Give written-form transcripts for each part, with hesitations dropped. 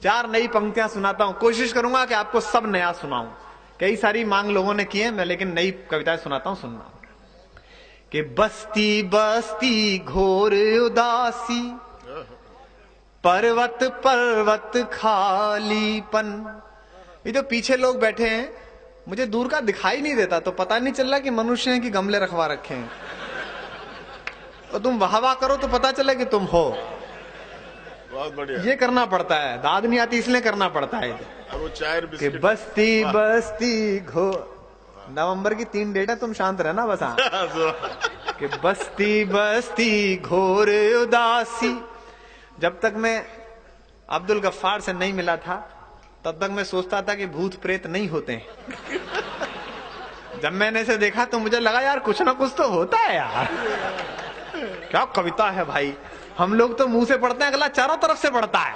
4 नई पंक्तियां सुनाता हूं, कोशिश करूंगा कि आपको सब नया सुनाऊं। कई सारी मांग लोगों ने की है, मैं लेकिन नई कविताएं सुनाता हूं, सुनना। कि बस्ती बस्ती घोर उदासी, पर्वत पर्वत खालीपन। ये जो पीछे लोग बैठे हैं, मुझे दूर का दिखाई नहीं देता, तो पता नहीं चल रहा कि मनुष्य हैं कि गमले रखवा रखे हैं। तो तुम वाह वाह करो तो पता चले कि तुम हो। बहुत बढ़िया। ये करना पड़ता है, दाद नहीं आती इसलिए करना पड़ता है। अब वो चाय और कि बिस्किट। बस्ती बस्ती घो, नवंबर की 3 डेट है, तुम शांत रहना बस। कि बस्ती बस्ती घोर उदासी। जब तक मैं अब्दुल गफ्फार से नहीं मिला था, तब तक मैं सोचता था कि भूत प्रेत नहीं होते हैं। जब मैंने इसे देखा तो मुझे लगा यार कुछ ना कुछ तो होता है यार। क्या कविता है भाई, हम लोग तो मुंह से पढ़ते हैं, अगला चारों तरफ से पढ़ता है।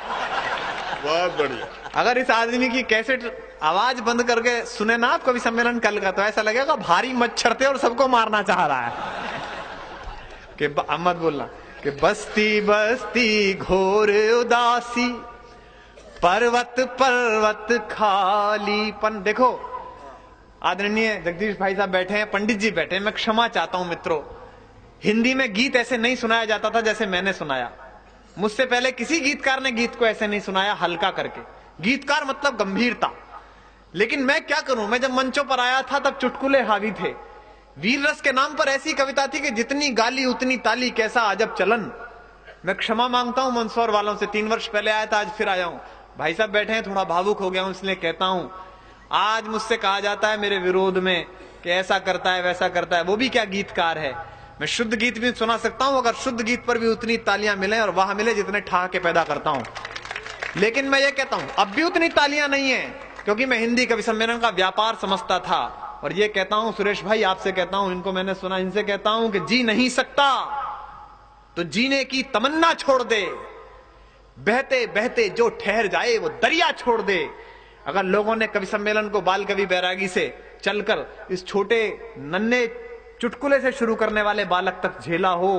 बहुत बढ़िया। अगर इस आदमी की कैसेट आवाज बंद करके सुने ना आप कवि सम्मेलन कल का, तो ऐसा लगेगा भारी मच्छर थे और सबको मारना चाह रहा है। कि अहमद बोलना कि बस्ती बस्ती घोर उदासी, पर्वत पर्वत खालीपन। देखो आदरणीय जगदीश भाई साहब बैठे हैं, पंडित जी बैठे हैं, मैं क्षमा चाहता हूं मित्रों, हिंदी में गीत ऐसे नहीं सुनाया जाता था जैसे मैंने सुनाया। मुझसे पहले किसी गीतकार ने गीत को ऐसे नहीं सुनाया हल्का करके। गीतकार मतलब गंभीरता। लेकिन मैं क्या करूं, मैं जब मंचों पर आया था तब चुटकुले हावी थे। वीर रस के नाम पर ऐसी कविता थी कि जितनी गाली उतनी ताली, कैसा अजब चलन। मैं क्षमा मांगता हूं मंदसौर वालों से, 3 वर्ष पहले आया था, आज फिर आया हूं। भाई साहब बैठे हैं, थोड़ा भावुक हो गया हूं, इसलिए कहता हूं। आज मुझसे कहा जाता है मेरे विरोध में कि ऐसा करता है वैसा करता है, वो भी क्या गीतकार है। मैं शुद्ध गीत भी सुना सकता हूं, अगर शुद्ध गीत पर भी उतनी तालियां मिले और वाह मिले जितने ठहाके पैदा करता हूं। लेकिन मैं ये कहता हूं अब भी उतनी तालियां नहीं है, क्योंकि मैं हिंदी कवि सम्मेलन का व्यापार समझता था। और ये कहता हूं सुरेश भाई, आपसे कहता हूं, इनको मैंने सुना, इनसे कहता हूं कि जी नहीं सकता तो जीने की तमन्ना छोड़ दे, बहते बहते जो ठहर जाए वो दरिया छोड़ दे। अगर लोगों ने कवि सम्मेलन को बाल कवि बैरागी से चलकर इस छोटे नन्हे चुटकुले से शुरू करने वाले बालक तक झेला हो,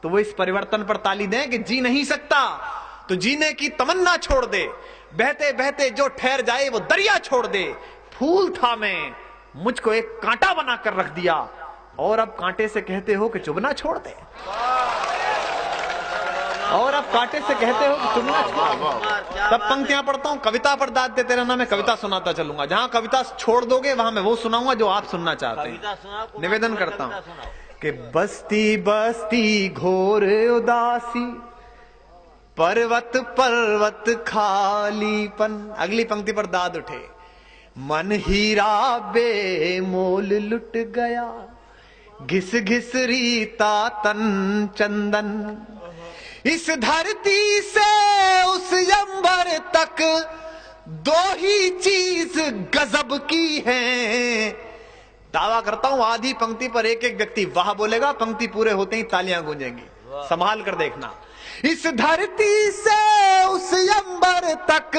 तो वो इस परिवर्तन पर ताली दें कि जी नहीं सकता तो जीने की तमन्ना छोड़ दे, बहते बहते जो ठहर जाए वो दरिया छोड़ दे। फूल था मैं, मुझको एक कांटा बनाकर रख दिया, और अब कांटे से कहते हो कि चुभना छोड़ दे। और अब कांटे से कहते हो कि चुभना छोड़ दे। तब पंक्तियां पढ़ता हूं, कविता पर दाद देते रहना, मैं कविता सुनाता चलूंगा। जहां कविता छोड़ दोगे वहां मैं वो सुनाऊंगा जो आप सुनना चाहते हैं। निवेदन करता हूं कि बस्ती बस्ती घोर उदासी, पर्वत पर्वत खालीपन। अगली पंक्ति पर दाद उठे, मन हीरा बेमोल लुट गया, घिस घिस रीता तन चंदन। इस धरती से उस अंबर तक दो ही चीज गजब की है। दावा करता हूं आधी पंक्ति पर एक एक व्यक्ति वाह बोलेगा, पंक्ति पूरे होते ही तालियां गूंजेंगी। संभाल कर देखना। इस धरती से उस अंबर तक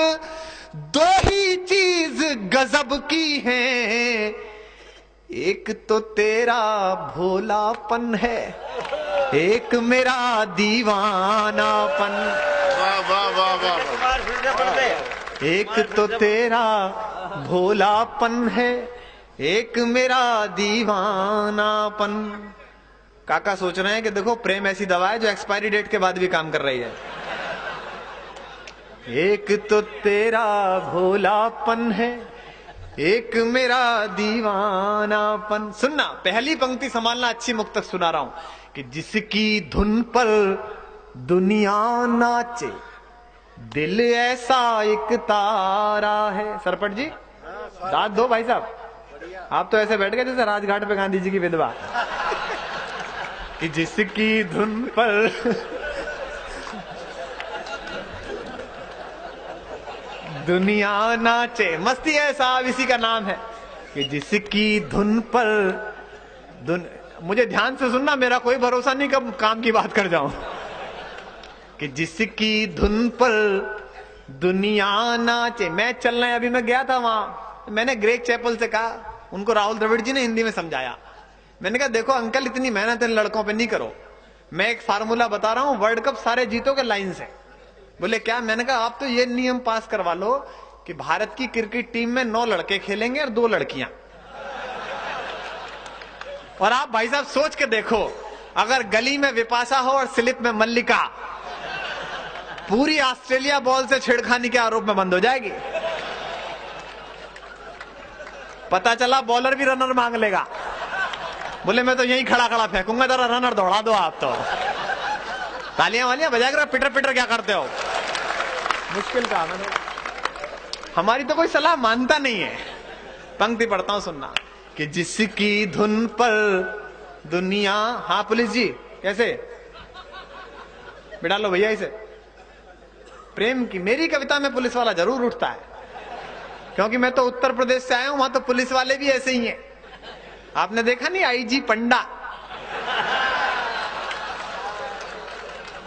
दो ही चीज गजब की है, एक तो तेरा भोलापन है, एक मेरा दीवानापन। वाह वाह वाह वाह। एक तो तेरा भोलापन है, एक मेरा दीवानापन। काका सोच रहे हैं कि देखो प्रेम ऐसी दवा है जो एक्सपायरी डेट के बाद भी काम कर रही है। एक तो तेरा भोलापन है, एक मेरा दीवानापन। सुनना, पहली पंक्ति संभालना, अच्छी मुक्तक सुना रहा हूं कि जिसकी धुन पर दुनिया नाचे, दिल ऐसा एक तारा है। सरपट जी दाद दो भाई साहब, आप तो ऐसे बैठ गए जैसे राजघाट पे गांधी जी की विधवा। कि जिसकी धुन पर दुनिया नाचे, मस्ती है साहब, इसी का नाम है। कि जिसकी धुन पर मुझे ध्यान से सुनना, मेरा कोई भरोसा नहीं कब काम की बात कर जाऊं। कि जिसकी धुन पर दुनिया नाचे। मैं चलना है, अभी मैं गया था वहां, मैंने ग्रेग चैपल से कहा, उनको राहुल द्रविड़ जी ने हिंदी में समझाया। मैंने कहा देखो अंकल, इतनी मेहनत इन लड़कों पे नहीं करो। मैं एक फार्मूला बता रहा हूं, वर्ल्ड कप सारे जीतोगे लाइन से। बोले क्या? मैंने कहा आप तो ये नियम पास करवा लो कि भारत की क्रिकेट टीम में 9 लड़के खेलेंगे और 2 लड़कियां। और आप भाई साहब सोच के देखो, अगर गली में विपाशा हो और स्लिप में मल्लिका, पूरी ऑस्ट्रेलिया बॉल से छेड़खानी के आरोप में बंद हो जाएगी। पता चला बॉलर भी रनर मांग लेगा। बोले मैं तो यहीं खड़ा खड़ा फेंकूंगा, जरा रनर दौड़ा दो आप तो। तालियां वालियां बजा कर पिटर पिटर क्या करते हो? मुश्किल काम है। हमारी तो कोई सलाह मानता नहीं है। पंक्ति पढ़ता हूं, सुनना। कि जिसकी धुन पर दुनिया, हाँ पुलिस जी कैसे बिठा लो भैया इसे। प्रेम की मेरी कविता में पुलिस वाला जरूर उठता है, क्योंकि मैं तो उत्तर प्रदेश से आया हूं, वहां तो पुलिस वाले भी ऐसे ही हैं। आपने देखा नहीं आईजी पंडा,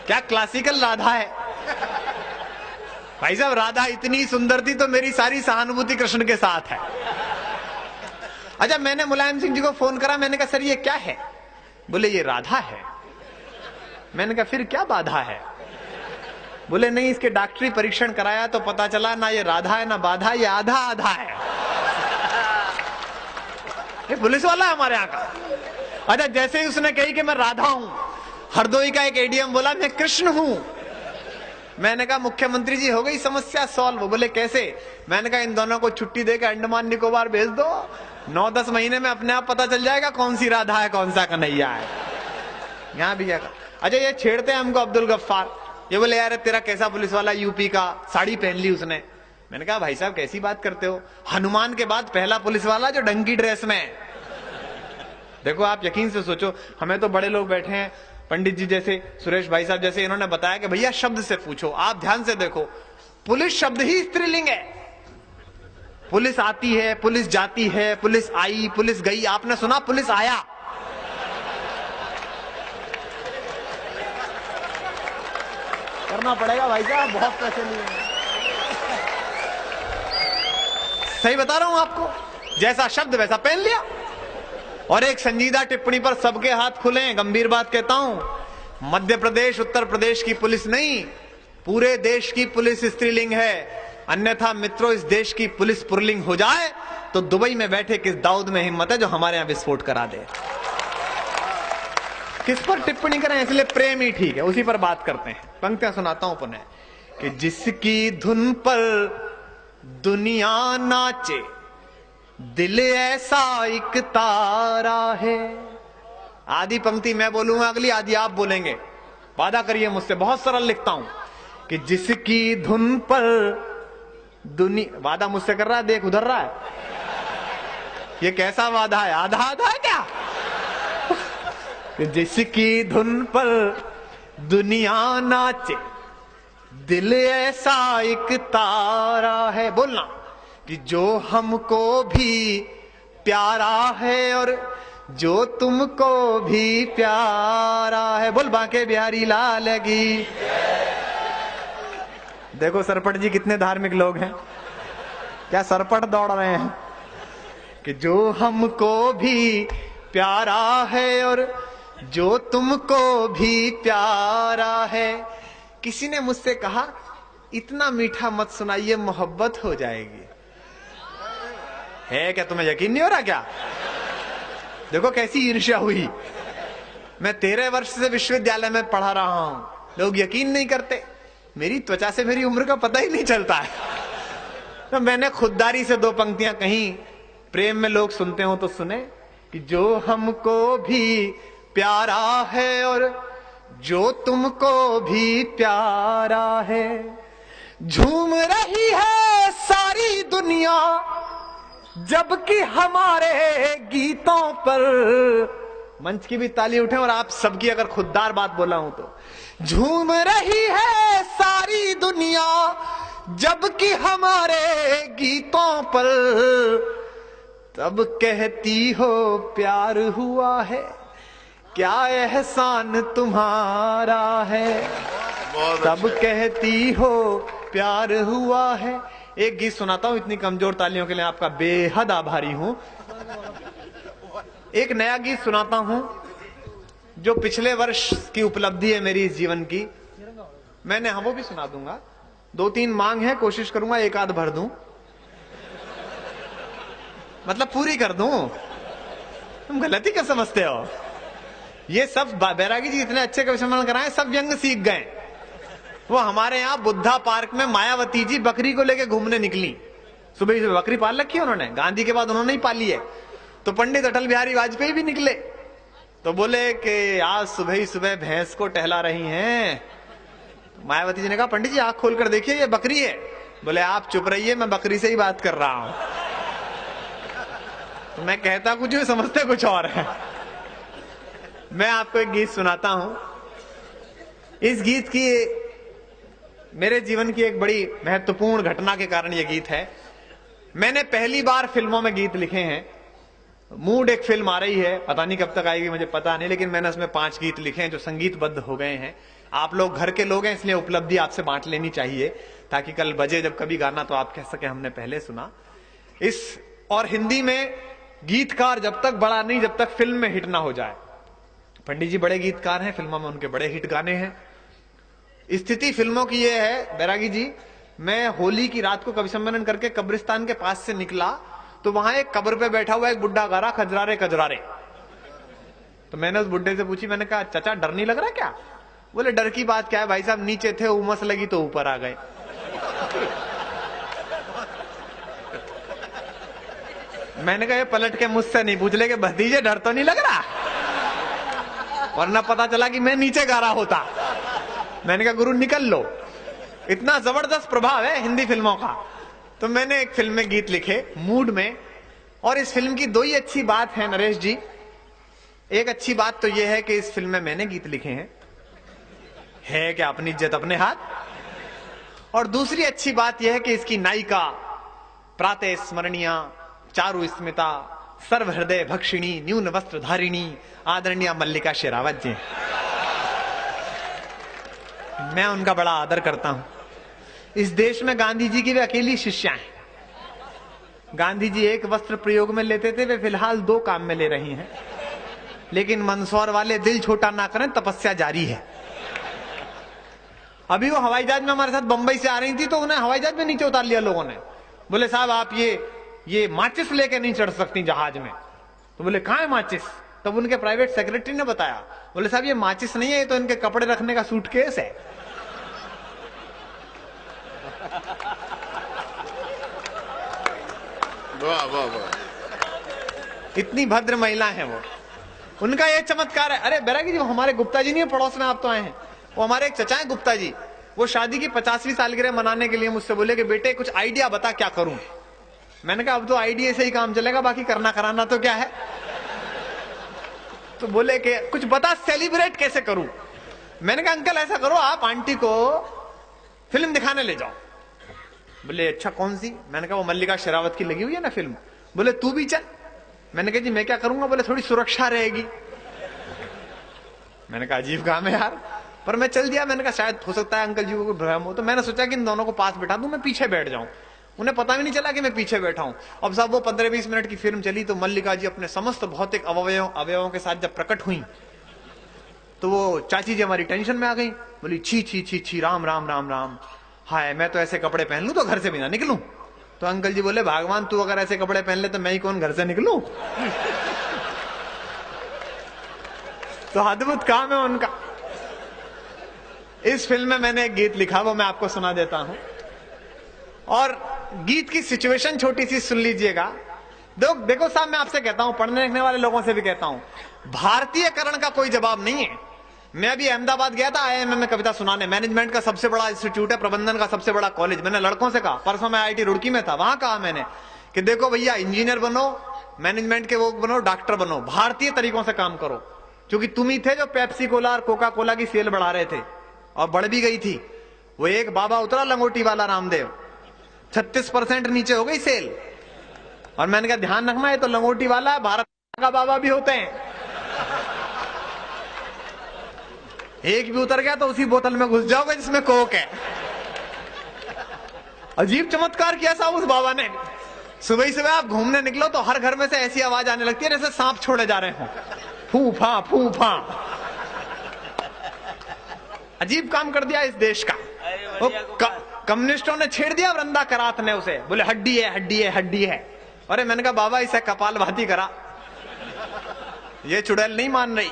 क्या क्लासिकल राधा है भाई साहब। राधा इतनी सुंदर थी तो मेरी सारी सहानुभूति कृष्ण के साथ है। अच्छा, मैंने मुलायम सिंह जी को फोन करा, मैंने कहा सर ये क्या है? बोले ये राधा है। मैंने कहा फिर क्या बाधा है? बोले नहीं, इसके डॉक्टरी परीक्षण कराया तो पता चला ना ये राधा है ना बाधा, ये आधा आधा है। ये पुलिस वाला है हमारे यहाँ का। अच्छा, जैसे ही उसने कही कि मैं राधा हूं, हरदोई का एक एडीएम बोला मैं कृष्ण हूं। मैंने कहा मुख्यमंत्री जी हो गई समस्या सॉल्व। बोले कैसे? मैंने कहा इन दोनों को छुट्टी देकर अंडमान निकोबार भेज दो, 9-10 महीने में अपने आप पता चल जाएगा कौन सी राधा है कौन सा कन्हैया है। यहां भी क्या? अच्छा, ये छेड़ते हैं हमको अब्दुल गफ्फार। ये बोले यार तेरा कैसा पुलिस वाला यूपी का, साड़ी पहन ली उसने। मैंने कहा भाई साहब कैसी बात करते हो? हनुमान के बाद पहला पुलिस वाला जो डंकी ड्रेस में है। देखो आप यकीन से सोचो, हमें तो बड़े लोग बैठे हैं, पंडित जी जैसे, सुरेश भाई साहब जैसे, इन्होंने बताया कि भैया शब्द से पूछो। आप ध्यान से देखो, पुलिस शब्द ही स्त्रीलिंग है। पुलिस आती है, पुलिस जाती है, पुलिस आई, पुलिस गई। आपने सुना पुलिस आया? करना पड़ेगा भाई साहब, बहुत पैसे लिए हैं। सही बता रहा हूं आपको, जैसा शब्द वैसा पहन लिया। और एक संजीदा टिप्पणी पर सबके हाथ खुले हैं। गंभीर बात कहता हूं, मध्य प्रदेश उत्तर प्रदेश की पुलिस नहीं, पूरे देश की पुलिस स्त्रीलिंग है। अन्यथा मित्रों, इस देश की पुलिस पुरलिंग हो जाए तो दुबई में बैठे किस दाऊद में हिम्मत है जो हमारे यहां विस्फोट करा दे। किस पर टिप्पणी करें? इसलिए प्रेम ही ठीक है, उसी पर बात करते हैं। पंक्तियां सुनाता हूं पुनः। कि जिसकी धुन पर दुनिया नाचे, दिल ऐसा एक तारा है। आधी पंक्ति मैं बोलूंगा, अगली आधी आप बोलेंगे। वादा करिए मुझसे, बहुत सरल लिखता हूं। कि जिसकी धुन पर दुनिया, वादा मुझसे कर रहा है, देख उधर रहा है। ये कैसा वादा है? आधा आधा है क्या? जिसकी धुन पर दुनिया नाचे, दिल ऐसा एक तारा है। बोलना कि जो हमको भी प्यारा है और जो तुमको भी प्यारा है। बोल बांके बिहारी लाल की। देखो सरपट जी कितने धार्मिक लोग हैं, क्या सरपट दौड़ रहे हैं। कि जो हमको भी प्यारा है और जो तुमको भी प्यारा है। किसी ने मुझसे कहा इतना मीठा मत सुनाइए, मोहब्बत हो जाएगी। है क्या? तुम्हें यकीन नहीं हो रहा क्या? देखो कैसी ईर्ष्या हुई। मैं 13 वर्ष से विश्वविद्यालय में पढ़ा रहा हूं, लोग यकीन नहीं करते। मेरी त्वचा से मेरी उम्र का पता ही नहीं चलता है। तो मैंने खुददारी से 2 पंक्तियां कहीं, प्रेम में लोग सुनते हो तो सुने। कि जो हमको भी प्यारा है और जो तुमको भी प्यारा है। झूम रही है सारी दुनिया जबकि हमारे गीतों पर। मंच की भी ताली उठे और आप सबकी अगर खुददार बात बोला हूं तो। झूम रही है सारी दुनिया जबकि हमारे गीतों पर। तब कहती हो प्यार हुआ है, क्या एहसान तुम्हारा है। तब कहती हो प्यार हुआ है। एक गीत सुनाता हूं, इतनी कमजोर तालियों के लिए आपका बेहद आभारी हूं। एक नया गीत सुनाता हूं जो पिछले वर्ष की उपलब्धि है मेरी इस जीवन की। मैंने हाँ वो भी सुना दूंगा, 2-3 मांग है, कोशिश करूंगा एक आध भर दूं, मतलब पूरी कर दूं। तुम गलती क्या समझते हो? ये सब बैरागी जी इतने अच्छे कवि सम्मेलन कराए, सब व्यंग सीख गए। वो हमारे यहाँ बुद्धा पार्क में मायावती जी बकरी को लेके घूमने निकली, सुबह ही बकरी पाल रखी है उन्होंने, गांधी के बाद उन्होंने ही पाली है। तो पंडित अटल बिहारी वाजपेयी भी निकले, तो बोले कि आज सुबह ही सुबह भैंस को टहला रही हैं। मायावती जी ने कहा पंडित जी आंख खोल कर देखिए ये बकरी है। बोले आप चुप रहिए, मैं बकरी से ही बात कर रहा हूं। तो मैं कहता कुछ हूं, समझते कुछ और है। मैं आपको एक गीत सुनाता हूं। इस गीत की मेरे जीवन की एक बड़ी महत्वपूर्ण घटना के कारण यह गीत है। मैंने पहली बार फिल्मों में गीत लिखे हैं। मूड एक फिल्म आ रही है, पता नहीं कब तक आएगी मुझे पता नहीं, लेकिन मैंने उसमें 5 गीत लिखे हैं जो संगीतबद्ध हो गए हैं। आप लोग घर के लोग हैं, इसलिए उपलब्धि आपसे बांट लेनी चाहिए, ताकि कल बजे जब कभी गाना तो आप कह सके हमने पहले सुना। इस और हिंदी में गीतकार जब तक बड़ा नहीं, जब तक फिल्म में हिट ना हो जाए। पंडित जी बड़े गीतकार हैं, फिल्मों में उनके बड़े हिट गाने हैं। स्थिति फिल्मों की ये है बैरागी जी, मैं होली की रात को कवि सम्मेलन करके कब्रिस्तान के पास से निकला, तो वहां एक कब्र पे बैठा हुआ एक बुड्ढा गा रहा खजरारे कजरारे। तो मैंने उस बुड्ढे से पूछी, मैंने कहा चाचा डर नहीं लग रहा क्या? बोले डर की बात क्या है भाई साहब, नीचे थे उमस लगी तो ऊपर आ गए। मैंने कहा ये पलट के मुझसे नहीं पूछ ले कि भतीजे डर तो नहीं लग रहा, वरना पता चला कि मैं नीचे गा रहा होता। मैंने कहा गुरु निकल लो, इतना जबरदस्त प्रभाव है हिंदी फिल्मों का। तो मैंने एक फिल्म में गीत लिखे मूड में, और इस फिल्म की 2 ही अच्छी बात है नरेश जी। एक अच्छी बात तो यह है कि इस फिल्म में मैंने गीत लिखे हैं, है क्या अपनी इज्जत अपने हाथ। और दूसरी अच्छी बात यह है कि इसकी नायिका प्रातः स्मरणीय, चारु स्मिता, सर्व हृदय भक्षिणी, न्यून वस्त्र धारिणी आदरणीय मल्लिका शेरावत जी। मैं उनका बड़ा आदर करता हूं। इस देश में गांधी जी की वे अकेली शिष्या हैं। गांधी जी एक वस्त्र प्रयोग में लेते थे, वे फिलहाल 2 काम में ले रही हैं। लेकिन मंदसौर वाले दिल छोटा ना करें, तपस्या जारी है। अभी वो हवाई जहाज में हमारे साथ बंबई से आ रही थी, तो उन्हें हवाई जहाज में नीचे उतार लिया लोगों ने। बोले साहब आप ये माचिस लेके नहीं चढ़ सकती जहाज में। तो बोले कहां है माचिस? तब उनके प्राइवेट सेक्रेटरी ने बताया। बोले साहब ये माचिस नहीं है, ये तो इनके कपड़े रखने का सूटकेस है। वाह वाह वाह, इतनी भद्र महिला है वो, उनका ये चमत्कार है। अरे बैरागी जी वो हमारे गुप्ता जी नहीं है पड़ोस में, आप तो आए हैं। वो हमारे एक चचा है गुप्ता जी, वो शादी की 50वीं सालगिरह मनाने के लिए मुझसे बोले कि बेटे कुछ आइडिया बता क्या करूं। मैंने कहा अब तो आइडिया से ही काम चलेगा, बाकी करना कराना तो क्या है। तो बोले कि कुछ बता सेलिब्रेट कैसे करूं। मैंने कहा अंकल ऐसा करो आप आंटी को फिल्म दिखाने ले जाओ। बोले अच्छा कौन सी? मैंने कहा वो मल्लिका शेरावत की लगी हुई है ना फिल्म। बोले तू भी चल। मैंने कहा जी मैं क्या करूंगा? बोले थोड़ी सुरक्षा रहेगी। मैंने कहा अजीब काम है यार, पर मैं चल दिया। मैंने कहा शायद हो सकता है अंकल जी को कोई भ्रम हो, तो मैंने सोचा कि इन दोनों को पास बैठा दूं, मैं पीछे बैठ जाऊं। उन्हें पता भी नहीं चला कि मैं पीछे बैठा हूं। अब साहब वो 15-20 मिनट की फिल्म चली, तो मल्लिका जी अपने समस्त भौतिक अवयवों के साथ जब प्रकट हुई, तो वो चाची जी हमारी टेंशन में आ गई। बोली छी छी छी छी, राम राम राम राम, हाय मैं तो ऐसे कपड़े पहन लूं तो घर से भी ना निकलूं। तो अंकल जी बोले भगवान तू अगर ऐसे कपड़े पहन ले तो मैं ही कौन घर से निकलूं। तो अद्भुत काम है उनका। इस फिल्म में मैंने एक गीत लिखा, वो मैं आपको सुना देता हूं। और गीत की सिचुएशन छोटी सी सुन लीजिएगा। देखो साहब मैं आपसे कहता हूं, पढ़ने लिखने वाले लोगों से भी कहता हूं, भारतीयकरण का कोई जवाब नहीं है। मैं अभी अहमदाबाद गया था IIM में कविता सुनाने। मैनेजमेंट का सबसे बड़ा इंस्टीट्यूट है, प्रबंधन का सबसे बड़ा कॉलेज। मैंने लड़कों से कहा, परसों मैं IIT रुड़की में था, वहां कहा मैंने कि देखो भैया इंजीनियर बनो, मैनेजमेंट के वो बनो, डॉक्टर बनो, भारतीय तरीकों से काम करो। क्योंकि तुम ही थे जो पेप्सी कोला और कोका कोला की सेल बढ़ा रहे थे, और बढ़ भी गई थी। वो एक बाबा उतरा लंगोटी वाला रामदेव, 36% नीचे हो गई सेल। और मैंने कहा ध्यान रखना, ये तो लंगोटी वाला है, भारत का बाबा भी होते हैं। एक भी उतर गया तो उसी बोतल में घुस जाओगे जिसमें कोक है। अजीब चमत्कार किया साहब उस बाबा ने। सुबह ही सुबह आप घूमने निकलो तो हर घर में से ऐसी आवाज आने लगती है जैसे सांप छोड़े जा रहे हो, फू फा फू फा। अजीब काम कर दिया इस देश का। वो कम्युनिस्टों ने छेड़ दिया वृंदा करात ने उसे, बोले हड्डी है हड्डी है हड्डी है। अरे मैंने कहा बाबा इसे कपाल भाती करा, ये चुड़ैल नहीं मान रही।